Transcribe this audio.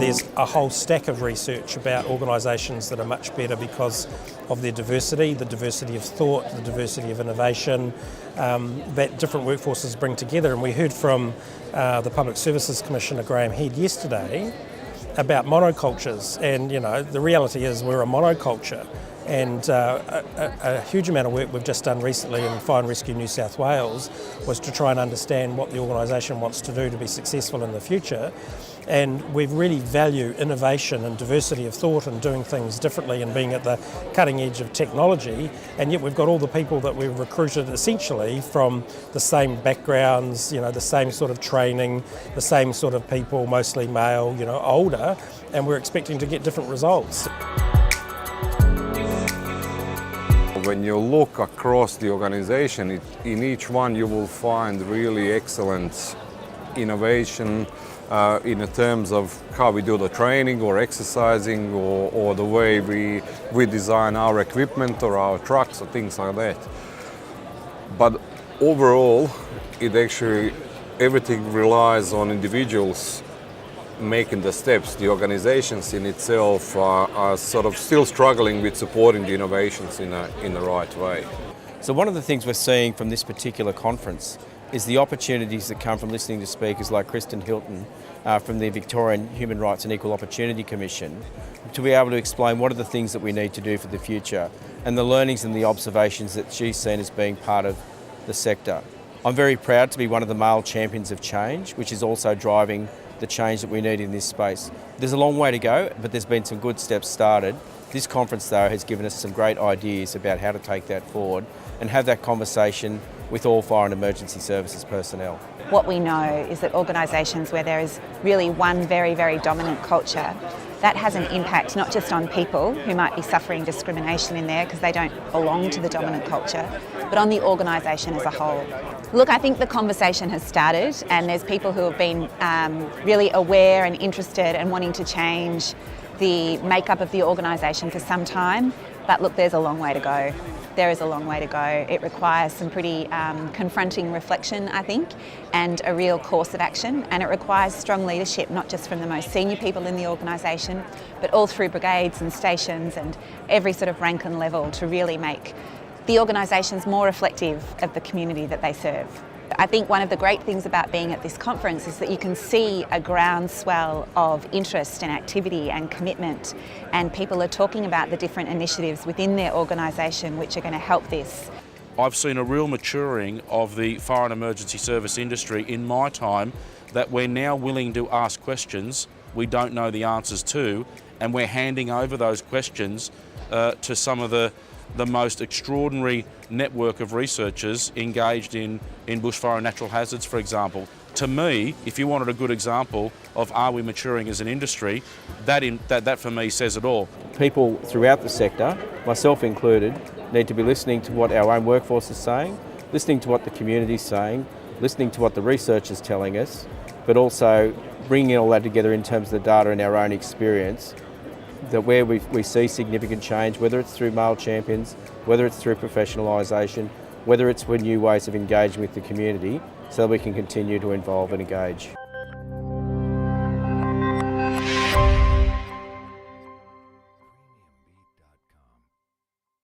there's a whole stack of research about organisations that are much better because of their diversity, the diversity of thought, the diversity of innovation, that different workforces bring together. And we heard from the Public Services Commissioner Graham Head yesterday about monocultures, and the reality is we're a monoculture. And a huge amount of work we've just done recently in Fire and Rescue New South Wales was to try and understand what the organisation wants to do to be successful in the future. And we really value innovation and diversity of thought and doing things differently and being at the cutting edge of technology. And yet we've got all the people that we've recruited essentially from the same backgrounds, the same sort of training, the same sort of people, mostly male, older, and we're expecting to get different results. When you look across the organisation, in each one you will find really excellent innovation in terms of how we do the training or exercising or the way we design our equipment or our trucks or things like that. But overall, everything relies on individuals making the steps. The organizations in itself are sort of still struggling with supporting the innovations in the right way. So one of the things we're seeing from this particular conference is the opportunities that come from listening to speakers like Kristen Hilton from the Victorian Human Rights and Equal Opportunity Commission to be able to explain what are the things that we need to do for the future and the learnings and the observations that she's seen as being part of the sector. I'm very proud to be one of the male champions of change, which is also driving the change that we need in this space. There's a long way to go, but there's been some good steps started. This conference, though, has given us some great ideas about how to take that forward and have that conversation with all fire and emergency services personnel. What we know is that organisations where there is really one very, very dominant culture, that has an impact not just on people who might be suffering discrimination in there because they don't belong to the dominant culture, but on the organisation as a whole. Look, I think the conversation has started and there's people who have been really aware and interested and wanting to change the makeup of the organisation for some time, but look, there's a long way to go. There is a long way to go. It requires some pretty confronting reflection, I think, and a real course of action, and it requires strong leadership, not just from the most senior people in the organisation, but all through brigades and stations and every sort of rank and level to really make the organisations more reflective of the community that they serve. I think one of the great things about being at this conference is that you can see a groundswell of interest and activity and commitment, and people are talking about the different initiatives within their organisation which are going to help this. I've seen a real maturing of the fire and emergency service industry in my time that we're now willing to ask questions we don't know the answers to, and we're handing over those questions to some of the most extraordinary network of researchers engaged in bushfire and natural hazards, for example. To me, if you wanted a good example of are we maturing as an industry, that for me says it all. People throughout the sector, myself included, need to be listening to what our own workforce is saying, listening to what the community is saying, listening to what the research is telling us, but also bringing all that together in terms of the data and our own experience, that where we see significant change, whether it's through male champions, whether it's through professionalisation, whether it's with new ways of engaging with the community, so that we can continue to involve and engage.